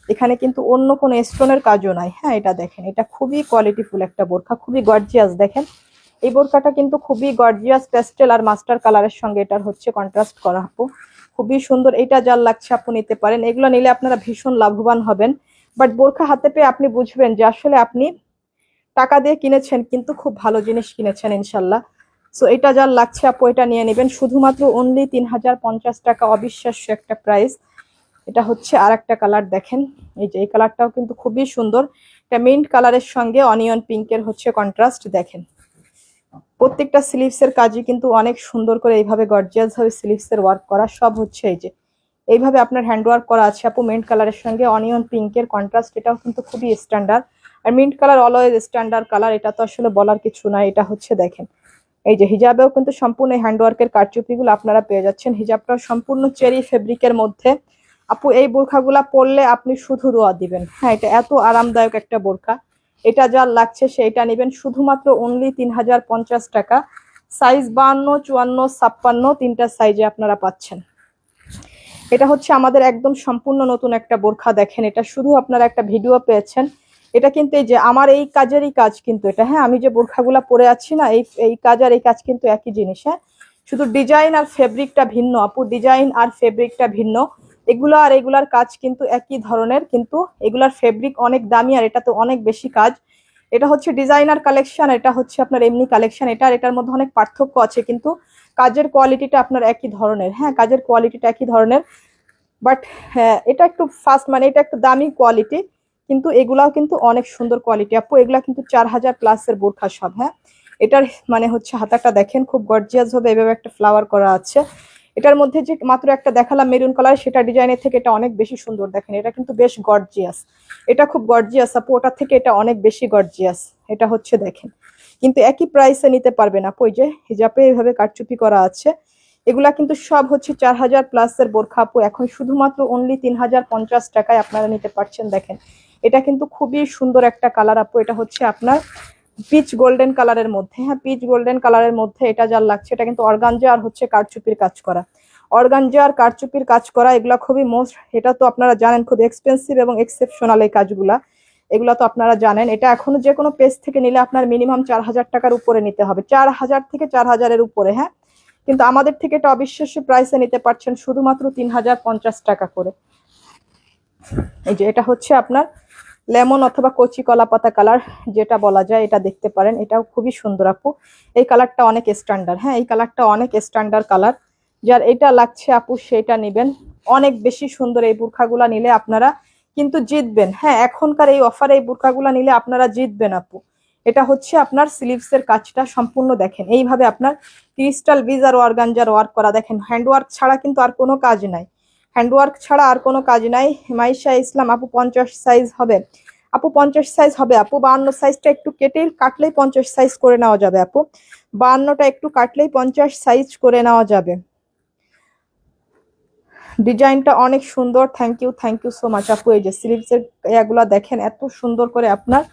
Speaker 1: এখানে কিন্তু অন্য কোনো স্টোনের কাজও নাই। হ্যাঁ, এটা দেখেন, এটা খুবই কোয়ালিটিফুল একটা বোরখা, খুবই গর্জিয়াস। দেখেন এই বোরখাটা কিন্তু খুবই গর্জিয়াস, পেস্টেল আর মাস্টার কালারের সঙ্গে এটার হচ্ছে কন্ট্রাস্ট করা আপু, খুবই সুন্দর। এটা যার লাগছে আপু নিতে পারেন। এগুলো নিলে আপনারা ভীষণ লাভবান হবেন। বাট বোরখা হাতে পেয়ে আপনি বুঝবেন যে আসলে আপনি টাকা দিয়ে কিনেছেন কিন্তু খুব ভালো জিনিস কিনেছেন ইনশাল্লাহ। সো এটা যার লাগছে আপু এটা নিয়ে নেবেন, শুধুমাত্র অনলি 3050 টাকা। অবিশ্বাস্য একটা প্রাইস। এটা হচ্ছে আর একটা কালার, দেখেন এই যে এই কালারটাও কিন্তু খুবই সুন্দর। এটা মিন্ট কালারের সঙ্গে অনিয়ন পিঙ্কের হচ্ছে কন্ট্রাস্ট। দেখেন প্রত্যেকটা স্লিভসের কাজই কিন্তু অনেক সুন্দর করে এইভাবে গর্জিয়াস ভাবে স্লিভসের ওয়ার্ক করা। সব হচ্ছে এই যে এইভাবে আপনার হ্যান্ড ওয়ার্ক করা আছে আপু, মিন্ট কালারের সঙ্গে অনিয়ন পিঙ্কের কন্ট্রাস্ট। এটাও কিন্তু খুবই স্ট্যান্ডার্ড। আর mint colour always standard colour, এটা তো আসলে বলার কিছু নাই। এটা হচ্ছে দেখেন এই যে হিজাবেও কিন্তু সম্পূর্ণ হ্যান্ডওয়ার্কের কারচুপিগুলো আপনারা পেয়ে যাচ্ছেন। হিজাবটাও সম্পূর্ণ চেরি ফেব্রিকের মধ্যে আপু। এই বোরখাগুলা পরলে আপনি শুধু দোয়া দিবেন। হ্যাঁ, এটা এত আরামদায়ক একটা বোরখা। এটা যার লাগছে সেটা নেবেন, শুধুমাত্র অনলি 3050 টাকা। সাইজ 52, 54, 56 তিনটা সাইজে আপনারা পাচ্ছেন। এটা হচ্ছে আমাদের একদম সম্পূর্ণ নতুন একটা বোরখা। দেখেন এটা শুধু আপনারা একটা ভিডিও পেয়েছেন। এটা কিন্তু এই যে আমার এই কাজেরই কাজ কিন্তু এটা। হ্যাঁ, আমি যে বোরখাগুলা পরে আছি না, এই কাজ আর এই কাজ কিন্তু একই জিনিস। হ্যাঁ, শুধু ডিজাইন আর ফেব্রিকটা ভিন্ন আপু, ডিজাইন আর ফেব্রিকটা ভিন্ন। এগুলো আর এগুলার কাজ কিন্তু একই ধরনের, কিন্তু এগুলার ফেব্রিক অনেক দামি আর এটা তো অনেক বেশি কাজ। এটা হচ্ছে ডিজাইনার কালেকশন, এটা হচ্ছে আপনার এমনি কালেকশন। এটা আর এটার মধ্যে অনেক পার্থক্য আছে, কিন্তু কাজের কোয়ালিটিটা আপনার একই ধরনের। হ্যাঁ, কাজের কোয়ালিটিটা একই ধরনের। বাট হ্যাঁ, এটা একটু ফাস্ট, মানে এটা একটু দামি কোয়ালিটি, কিন্তু এগুলাও কিন্তু অনেক সুন্দর কোয়ালিটি আপু। এগুলা কিন্তু 4000 প্লাসের বোরখা সব। হ্যাঁ, এটার মানে হচ্ছে হাতাটা দেখেন খুব গর্জিয়াস ভাবে এভাবে একটা ফ্লাওয়ার করা আছে। এটার মধ্যে যে মাত্র একটা দেখালাম মেরুন কালার, সেটা ডিজাইনের থেকে এটা অনেক বেশি সুন্দর। দেখেন এটা কিন্তু বেশ গর্জিয়াস, এটা খুব গর্জিয়াস আপু। ওটার থেকে এটা অনেক বেশি গর্জিয়াস। এটা হচ্ছে দেখেন কিন্তু একই প্রাইসে নিতে পারবেন আপু। ওই যে হিজাবে এইভাবে কারচুপি করা আছে, এগুলা কিন্তু সব হচ্ছে 4000 প্লাসের বোরখা আপু। এখন শুধুমাত্র অনলি 3050 টাকায় আপনারা নিতে পারছেন। দেখেন এটা কিন্তু খুবই সুন্দর একটা কালার আপু। এটা হচ্ছে আপনার পিচ গোল্ডেন কালারের মধ্যে, হ্যাঁ পিচ গোল্ডেন কালারের মধ্যে এটা যার লাগছে, এটা কিন্তু অর্গানজা আর হচ্ছে কারচুপির কাজ করা, অর্গানজা আর কারচুপির কাজ করা। এগুলা খুবই মোস্ট, এটা তো আপনারা জানেন খুব এক্সপেন্সিভ এবং এক্সেপশনাল এই কাজগুলা, এগুলা তো আপনারা জানেন। এটা এখনো যে কোনো পেজ থেকে নিলে আপনার মিনিমাম 4000 টাকার উপরে নিতে হবে, 4000 থেকে 4000-এর উপরে, হ্যাঁ। কিন্তু আমাদের থেকে এটা অবিশ্বাস্য প্রাইসে নিতে পারছেন শুধুমাত্র 3050 টাকা করে। এই যে এটা হচ্ছে আপনার লেমন অথবা কচি কলা পাতা কালার যেটা বলা যায়, এটা দেখতে পারেন, এটাও খুবই সুন্দর আপু। এই কালারটা অনেক স্ট্যান্ডার্ড, হ্যাঁ এই কালারটা অনেক স্ট্যান্ডার্ড কালার। যার এটা লাগছে আপু সেটা নেবেন, অনেক বেশি সুন্দর। এই বুরখাগুলা নিলে আপনারা কিন্তু জিতবেন, হ্যাঁ এখনকার এই অফারে এই বুরখাগুলা নিলে আপনারা জিতবেন আপু। এটা হচ্ছে আপনার স্লিভসের কাজটা সম্পূর্ণ দেখেন, এইভাবে আপনার ক্রিস্টাল বিজ আর অর্গানজার ওয়ার্ক করা। দেখেন হ্যান্ডওয়ার্ক ছাড়া কিন্তু আর কোনো কাজ নাই, হ্যান্ডওয়ার্ক ছাড়া আর কোনো কাজ নাই। মাইশা ইসলাম আপু 50 সাইজ হবে আপু? 50 সাইজ হবে আপু। 52 সাইজটা একটু কেটে কাটলেই 50 সাইজ করে নেওয়া যাবে আপু। 52টা একটু কাটলেই 50 সাইজ করে নেওয়া যাবে। ডিজাইনটা অনেক সুন্দর, থ্যাংক ইউ সো মাচ আপু। এই যে স্লিভসের এগুলা দেখেন এত সুন্দর করে আপনার,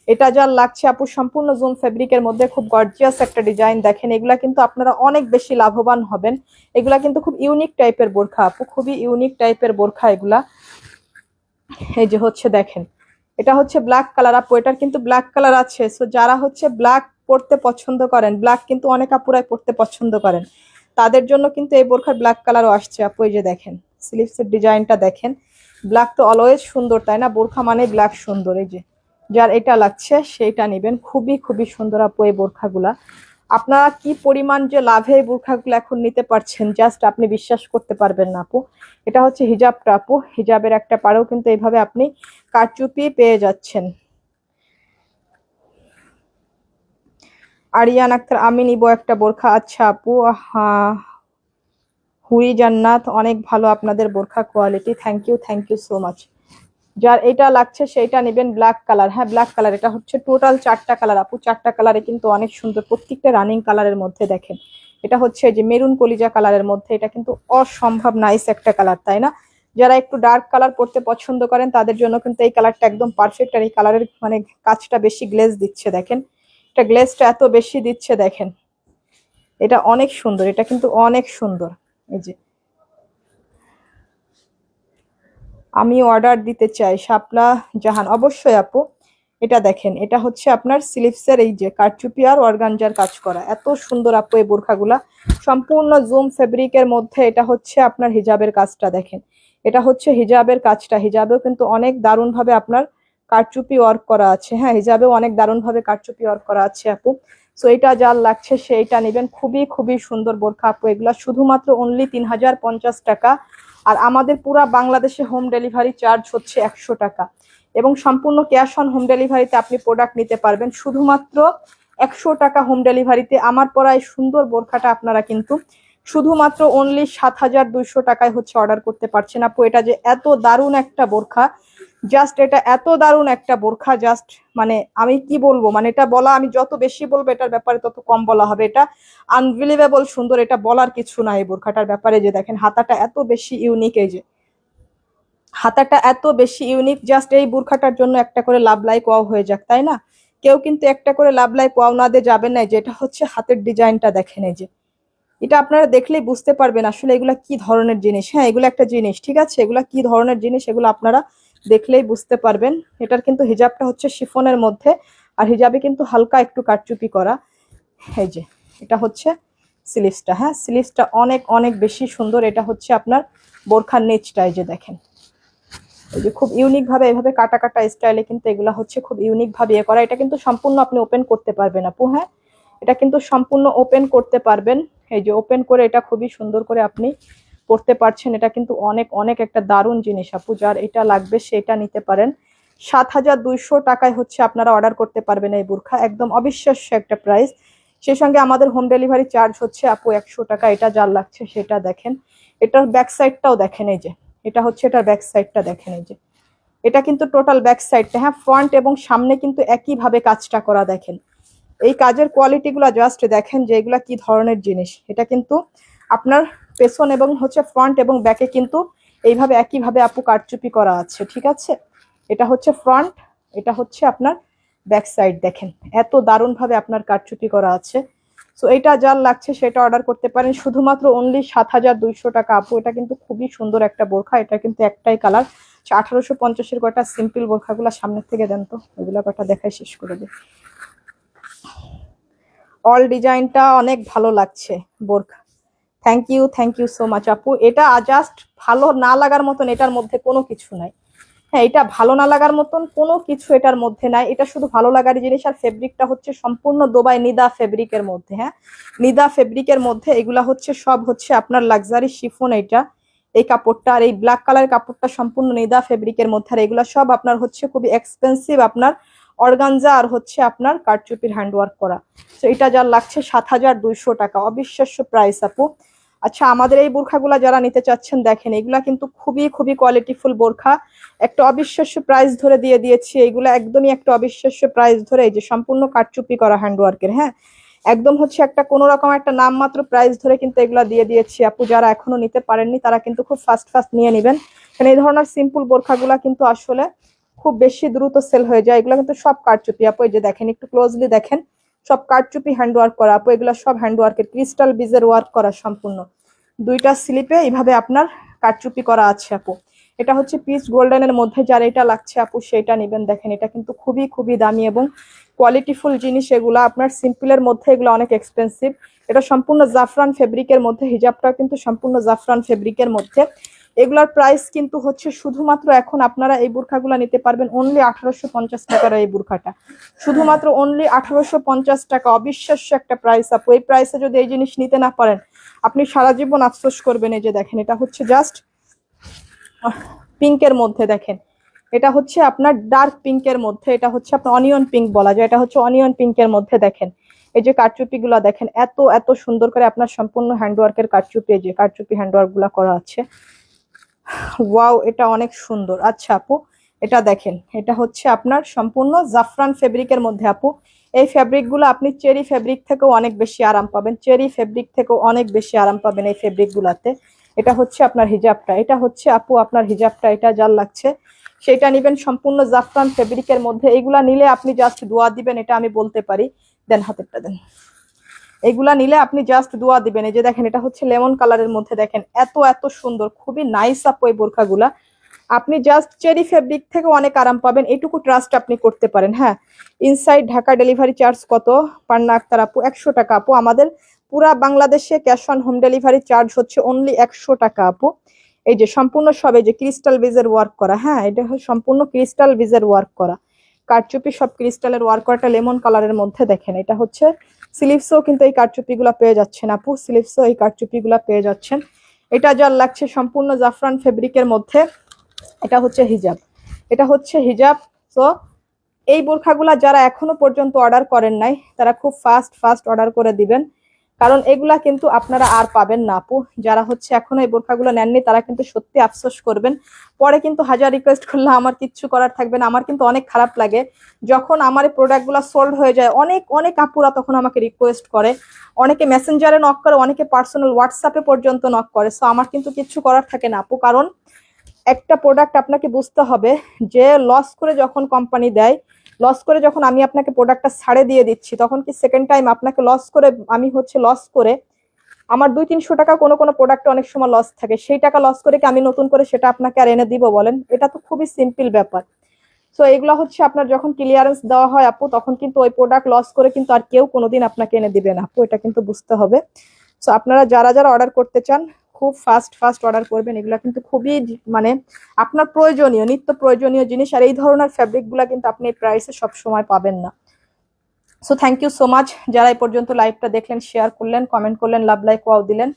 Speaker 1: এটা যার লাগছে আপু সম্পূর্ণ জুম ফেব্রিকের মধ্যে খুব গর্জিয়াস একটা ডিজাইন। দেখেন এগুলা কিন্তু আপনারা অনেক বেশি লাভবান হবেন। এগুলা কিন্তু খুব ইউনিক টাইপের বোরখা আপু, খুবই ইউনিক টাইপের বোরখা এগুলা। এই যে হচ্ছে দেখেন এটা হচ্ছে ব্ল্যাক কালার আপু, এটার কিন্তু ব্ল্যাক কালার আছে। সো যারা হচ্ছে ব্ল্যাক পরতে পছন্দ করেন, ব্ল্যাক কিন্তু অনেক আপুরাই পরতে পছন্দ করেন, তাদের জন্য কিন্তু এই বোরখার ব্ল্যাক কালারও আসছে আপু। এই যে দেখেন স্লিভসের ডিজাইনটা দেখেন, ব্ল্যাক তো অলওয়েজ সুন্দর তাই না, বোরখা মানে ব্ল্যাক সুন্দর। এই যে যার এটা লাগছে সেইটা নেবেন, খুবই খুবই সুন্দর আপু এই বোরখাগুলা। আপনারা কি পরিমাণ যে লাভে এই বোরখাগুলো এখন নিতে পারছেন জাস্ট আপনি বিশ্বাস করতে পারবেন না আপু। এটা হচ্ছে হিজাবটা আপু, হিজাবের একটা পাড়েও কিন্তু এইভাবে আপনি কারচুপি পেয়ে যাচ্ছেন। আরিয়ান আক্তার আমি নিবো একটা বোরখা। আচ্ছা আপু, হুই জান্নাত অনেক ভালো আপনাদের বোরখা quality, thank you so much. যার এটা লাগছে সেইটা নেবেন, ব্ল্যাক কালার, হ্যাঁ ব্ল্যাক কালার। এটা হচ্ছে টোটাল 4টা কালার আপু, 4টা কালারে কিন্তু অনেক সুন্দর, প্রত্যেকটা রানিং কালারের মধ্যে। দেখেন এটা হচ্ছে যে মেরুন কলিজা কালারের মধ্যে, এটা কিন্তু অসম্ভব নাইস একটা কালার তাই না। যারা একটু ডার্ক কালার পড়তে পছন্দ করেন তাদের জন্য কিন্তু এই কালারটা একদম পারফেক্ট। আর এই কালারের মানে কাজটা বেশি গ্লেজ দিচ্ছে, দেখেন এটা গ্লেজটা এত বেশি দিচ্ছে দেখেন, এটা অনেক সুন্দর, এটা কিন্তু অনেক সুন্দর। এই যে আমি অর্ডার দিতে চাই শাপলা জাহান, অবশ্যই আপু। এটা দেখেন এটা হচ্ছে আপনার স্লিভসের এই যে কারচুপি আর অর্গানজার কাজ করা, এত সুন্দর আপু এই বোরখাগুলা সম্পূর্ণ জুম ফেব্রিকের মধ্যে। এটা হচ্ছে আপনার হিজাবের কাজটা দেখেন, এটা হচ্ছে হিজাবের কাজটা, হিজাবেও কিন্তু অনেক দারুণ ভাবে আপনার কারচুপি ওয়ার্ক করা আছে, হ্যাঁ হিজাবেও অনেক দারুণ ভাবে কারচুপি ওয়ার্ক করা আছে আপু। সো এটা যার লাগছে সেইটা নেবেন, খুবই খুবই সুন্দর বোরখা আপু। এগুলা শুধুমাত্র অনলি 3050 টাকা। আর আমাদের পুরা বাংলাদেশে হোম ডেলিভারি চার্জ হচ্ছে 100 টাকা, এবং সম্পূর্ণ ক্যাশ অন হোম ডেলিভারিতে আপনি প্রোডাক্ট নিতে পারবেন শুধুমাত্র 100 টাকা হোম ডেলিভারিতে। আমার পরা এই সুন্দর বোরখাটা আপনারা কিন্তু শুধুমাত্র অনলি 7200 টাকায় হচ্ছে অর্ডার করতে পারছেন আপু। এটা যে এত দারুণ একটা বোরখা, জাস্ট এটা এত দারুণ একটা বোরখা, জাস্ট মানে আমি কি বলবো, মানে এটা বলা, আমি যত বেশি বলবো এটার ব্যাপারে তত কম বলা হবে। এটা আনবিলিভেবল সুন্দর, এটা বলার কিছু না এই বোরখাটার ব্যাপারে। যে দেখেন হাতাটা এত বেশি ইউনিক, এই যে হাতাটা এত বেশি ইউনিক, জাস্ট এই বোরখাটার জন্য একটা করে লাভ লাইক ওয়াও হয়ে যাক তাই না। কেউ কিন্তু একটা করে লাভ লাইক ওয়াও না দিয়ে যাবেন না। যে এটা হচ্ছে হাতের ডিজাইনটা দেখেন, এই যে এটা আপনারা দেখলেই বুঝতে পারবেন আসলে এগুলা কি ধরনের জিনিস। হ্যাঁ এগুলো একটা জিনিস, ঠিক আছে, এগুলা কি ধরনের জিনিস এগুলো আপনারা দেখলেই বুঝতে পারবেন। এটার কিন্তু হিজাবটা হচ্ছে শিফনের মধ্যে, আর হিজাবে কিন্তু হালকা একটু কারচুপি করা। এই যে এটা হচ্ছে স্লিভসটা, হ্যাঁ স্লিভসটা অনেক অনেক বেশি সুন্দর। এটা হচ্ছে আপনার বোরখার নিচটা, এই যে দেখেন এই যে খুব ইউনিক ভাবে এভাবে কাটা কাটা স্টাইলে কিন্তু এগুলা হচ্ছে খুব ইউনিক ভাবে ইয়ে করা। এটা কিন্তু সম্পূর্ণ আপনি ওপেন করতে পারবেন আপু, হ্যাঁ এটা কিন্তু সম্পূর্ণ ওপেন করতে পারবেন। এই যে ওপেন করে এটা খুবই সুন্দর করে আপনি পড়তে পারছেন। এটা কিন্তু অনেক অনেক একটা দারুণ জিনিস আপু, যার এটা লাগবে সেটা নিতে পারেন। 7200 টাকায় হচ্ছে আপনারা অর্ডার করতে পারবেন এই বোরখা, একদম অবিশ্বাস্য একটা প্রাইস। সেই সঙ্গে আমাদের হোম ডেলিভারি চার্জ হচ্ছে আপু 100 টাকা। এটা যার লাগছে সেটা দেখেন, এটার ব্যাক সাইডটাও দেখেন, এই যে এটা হচ্ছে এটার ব্যাক সাইডটা দেখেন, এই যে এটা কিন্তু টোটাল ব্যাক সাইডটা, হ্যাঁ ফ্রন্ট এবং সামনে কিন্তু একই ভাবে কাজটা করা দেখেন। এই কাজের কোয়ালিটি গুলা জাস্ট দেখেন যে এগুলা কি ধরনের জিনিস। এটা কিন্তু আপনার পেছন এবং হচ্ছে ফ্রন্ট এবং ব্যাকে কিন্তু এইভাবে একইভাবে আপু কারচুপি করা আছে, ঠিক আছে। এটা হচ্ছে ফ্রন্ট, এটা হচ্ছে আপনার ব্যাক সাইড। দেখেন এত দারুণ ভাবে আপনার কারচুপি করা আছে। সো এটা যার লাগছে সেটা অর্ডার করতে পারেন শুধুমাত্র অনলি 7,200 টাকা আপু। এটা কিন্তু খুবই সুন্দর একটা বোরখা, এটা কিন্তু একটাই কালার। 1850-এর কটা সিম্পল বোরখাগুলো সামনের থেকে দেন তো, ওইগুলো কটা দেখাই শেষ করে দিই। অল ডিজাইনটা অনেক ভালো লাগছে বোরখা। থ্যাংক ইউ সো মাচ আপু। এটা জাস্ট ভালো না লাগার মতন এটার মধ্যে কোনো কিছু নাই। হ্যাঁ, এটা ভালো না লাগার মতন কোনো কিছু এটার মধ্যে নাই। এটা শুধু ভালো লাগার জিনিস। আর ফেব্রিকটা হচ্ছে সম্পূর্ণ দুবাই নিদা ফেব্রিকের মধ্যে। হ্যাঁ, নিদা ফেব্রিকের মধ্যে এগুলা হচ্ছে সব হচ্ছে আপনার লাক্সারি শিফন। এটা এই কাপড়টা আর এই ব্ল্যাক কালারের কাপড়টা সম্পূর্ণ নিদা ফেব্রিকের মধ্যে। আর এগুলা সব আপনার হচ্ছে খুবই এক্সপেন্সিভ আপনার অর্গানজা আর হচ্ছে আপনার কারচুপির হ্যান্ডওয়ার্ক করা। তো এটা যার লাগছে 7,200 টাকা, অবিশ্বাস্য প্রাইস আপু। আচ্ছা, আমাদের এই বোরখাগুলা যারা নিতে চাচ্ছেন দেখেন এগুলা কিন্তু খুবই খুবই কোয়ালিটিফুল বোরখা। একটা অবিশ্বাস্য প্রাইস ধরে দিয়ে দিয়েছি। এইগুলা একদমই একটা অবিশ্বাস্য প্রাইস ধরে, এই যে সম্পূর্ণ কারচুপি করা হ্যান্ডওয়ার্কের। হ্যাঁ, একদম হচ্ছে একটা কোনো রকম একটা নামমাত্র প্রাইস ধরে কিন্তু এগুলা দিয়ে দিয়েছি আপু। যারা এখনো নিতে পারেননি তারা কিন্তু খুব ফাস্ট নিয়ে নেবেন, কারণ এই ধরনের সিম্পল বোরখাগুলা কিন্তু আসলে খুব বেশি দ্রুত সেল হয়ে যায়। এগুলো কিন্তু সব কারচুপি আপু। এই যে দেখেন, একটু ক্লোজলি দেখেন, সব কারচুপি হ্যান্ডওয়ার্ক করা আপু। এগুলো সব হ্যান্ডওয়ার্কের ক্রিস্টাল বিজের ওয়ার্ক করা সম্পূর্ণ। দুইটা স্লিপে এইভাবে আপনার কারচুপি করা আছে আপু। এটা হচ্ছে পিচ গোল্ডেনের মধ্যে, যার এটা লাগছে আপু সেইটা নেবেন। দেখেন এটা কিন্তু খুবই খুবই দামি এবং কোয়ালিটিফুল জিনিস। এগুলো আপনার সিম্পলের মধ্যে এগুলো অনেক এক্সপেন্সিভ। এটা সম্পূর্ণ জাফরান ফেব্রিকের মধ্যে, হিজাবটা কিন্তু সম্পূর্ণ জাফরান ফেব্রিকের মধ্যে। এগুলার প্রাইস কিন্তু হচ্ছে শুধুমাত্র এখন আপনারা এই বোরখাগুলো নিতে পারবেন অনলি 1850 টাকার। এই বোরখাটা শুধুমাত্র অনলি 1850 টাকা, অবিশ্বাস্য একটা প্রাইস আপু। এই প্রাইসে যদি এই জিনিস নিতে না পারেন আপনি সারা জীবন আফসোস করবেন। এই যে দেখেন, এটা হচ্ছে জাস্ট পিঙ্কের মধ্যে। দেখেন এটা হচ্ছে আপনার ডার্ক পিঙ্কের মধ্যে, এটা হচ্ছে আপনার অনিয়ন পিঙ্ক বলা যায়। এটা হচ্ছে অনিয়ন পিঙ্কের মধ্যে। দেখেন এই যে কারচুপি গুলা দেখেন, এত এত সুন্দর করে আপনার সম্পূর্ণ হ্যান্ডওয়ার্কের কারচুপি, এই যে কারচুপি হ্যান্ডওয়ার্ক গুলা করা আছে। ওয়াও, এটা অনেক সুন্দর। আচ্ছা আপু, এটা দেখেন, এটা হচ্ছে আপনার সম্পূর্ণ জাফরান ফেব্রিকের মধ্যে আপু। এই ফেব্রিক গুলো আপনি চেরি ফেব্রিক থেকেও অনেক বেশি আরাম পাবেন, চেরি ফেব্রিক থেকেও অনেক বেশি আরাম পাবেন এই ফেব্রিক গুলাতে। এটা হচ্ছে আপনার হিজাবটা, এটা হচ্ছে আপু আপনার হিজাবটা। এটা যার লাগছে সেটা নিবেন সম্পূর্ণ জাফরান ফেব্রিকের মধ্যে। এইগুলা নিলে আপনি জাস্ট দোয়া দিবেন, এটা আমি বলতে পারি। দেন হাতেরটা দেন। এগুলা নিলে আপনি জাস্ট দোয়া দিবেন। এই যে দেখেন, এটা হচ্ছে লেমন কালারের মধ্যে। দেখেন এত এত সুন্দর, খুবই নাইস আপু এই বোরখাগুলা। আপনি জাস্ট চেরি ফেব্রিক থেকে অনেক আরাম পাবেন, এটুকু ট্রাস্ট আপনি করতে পারেন। হ্যাঁ, ইনসাইড ঢাকা ডেলিভারি চার্জ কত পান্না আক্তার আপু? 100 টাকা আপু। আমাদের পুরা বাংলাদেশে cash on home delivery charge হচ্ছে অনলি 100 টাকা আপু। এই যে সম্পূর্ণ সব এই যে ক্রিস্টাল বিজের ওয়ার্ক করা। হ্যাঁ, এটা সম্পূর্ণ ক্রিস্টাল বিজের ওয়ার্ক করা কারচুপি, সব ক্রিস্টালের ওয়ার্ক করাটা লেমন কালারের মধ্যে। দেখেন এটা হচ্ছে স্লিভসও কিন্তু এই কারচুপি গুলা পেয়ে যাচ্ছেন আপু, স্লিভসও এই কারচুপি গুলা পেয়ে যাচ্ছেন। এটা যার লাগছে সম্পূর্ণ জাফরান ফেব্রিকের মধ্যে। এটা হচ্ছে হিজাব, এটা হচ্ছে হিজাব। তো এই বোরখাগুলা যারা এখনো পর্যন্ত অর্ডার করেন নাই তারা খুব ফাস্ট অর্ডার করে দিবেন, কারণ এগুলা কিন্তু আপনারা আর পাবেন না আপু। যারা হচ্ছে এখনো এই বোরখাগুলো নেননি তারা কিন্তু সত্যি আফসোস করবেন। পরে কিন্তু হাজার রিকোয়েস্ট করলে আমার কিচ্ছু করার থাকবে না। আমার কিন্তু অনেক খারাপ লাগে যখন আমার এই প্রোডাক্টগুলো সোল্ড হয়ে যায়। অনেক অনেক আপুরা তখন আমাকে রিকোয়েস্ট করে, অনেকে মেসেঞ্জারে নক করে, অনেকে পার্সোনাল হোয়াটসঅ্যাপে পর্যন্ত নক করে। সো আমার কিন্তু কিচ্ছু করার থাকে না আপু, কারণ একটা প্রোডাক্ট আপনাকে বুঝতে হবে যে লস করে যখন কোম্পানি দেয়, লস করে যখন আমি আপনাকে প্রোডাক্টটা ছাড়ে দিয়ে দিচ্ছি, তখন কি সেকেন্ড টাইম আপনাকে লস করে আমি হচ্ছে লস করে আমার 200-300 টাকা কোনো কোনো প্রোডাক্টে অনেক সময় লস থাকে, সেই টাকা লস করে কি আমি নতুন করে সেটা আপনাকে আর এনে দিব বলেন? এটা তো খুবই সিম্পল ব্যাপার। সো এগুলো হচ্ছে আপনার যখন ক্লিয়ারেন্স দেওয়া হয় আপু, তখন কিন্তু ওই প্রোডাক্ট লস করে কিন্তু আর কেউ কোনোদিন আপনাকে এনে দিবে না আপু, এটা কিন্তু বুঝতে হবে। সো আপনারা যারা যারা অর্ডার করতে চান খুব ফাস্ট অর্ডার করবেন। এগুলা কিন্তু খুবই মানে আপনার প্রয়োজনীয়, নিত্য প্রয়োজনীয় জিনিস। আর এই ধরনের ফ্যাব্রিক গুলা কিন্তু আপনি এই প্রাইসে সবসময় পাবেন না। So thank you so much যারা এই পর্যন্ত লাইভটা দেখলেন, শেয়ার করলেন, কমেন্ট করলেন, লাভ লাইক ওয়াও দিলেন।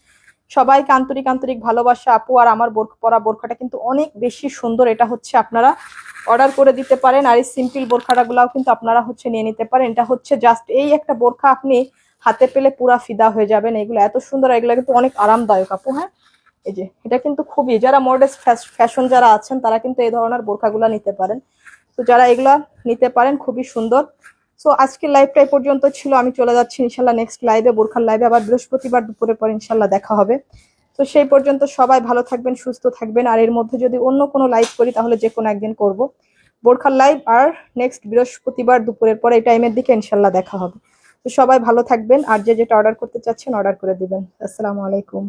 Speaker 1: সবাইকে আন্তরিক আন্তরিক ভালোবাসা আপু। আর আমার পরা বোরখাটা কিন্তু অনেক বেশি সুন্দর, এটা হচ্ছে আপনারা অর্ডার করে দিতে পারেন। আর এই সিম্পল বোরখাটাগুলাও কিন্তু আপনারা হচ্ছে নিয়ে নিতে পারেন। এটা হচ্ছে জাস্ট এই একটা বোরখা, আপনি হাতে পেলে পুরা ফিদা হয়ে যাবেন। এগুলো এত সুন্দর, এগুলো কিন্তু অনেক আরামদায়ক আপু। হ্যাঁ, এই যে এটা কিন্তু খুবই, যারা মডেস্ট ফ্যাশন যারা আছেন তারা কিন্তু এই ধরনের বোরখাগুলা নিতে পারেন। তো যারা এগুলা নিতে পারেন খুবই সুন্দর। সো আজকের লাইভটা এই পর্যন্ত ছিল। আমি চলে যাচ্ছি ইনশাল্লাহ নেক্সট লাইভে, বোরখার লাইভে। আবার বৃহস্পতিবার দুপুরের পর ইনশাল্লাহ দেখা হবে। তো সেই পর্যন্ত সবাই ভালো থাকবেন, সুস্থ থাকবেন। আর এর মধ্যে যদি অন্য কোনো লাইভ করি তাহলে যে কোনো একদিন করব বোরখার লাইভ। আর নেক্সট বৃহস্পতিবার দুপুরের পরে এই টাইমের দিকে ইনশাল্লাহ দেখা হবে। তো সবাই ভালো থাকবেন, আর যে যেটা অর্ডার করতে চাচ্ছেন অর্ডার করে দিবেন। আসসালামু আলাইকুম।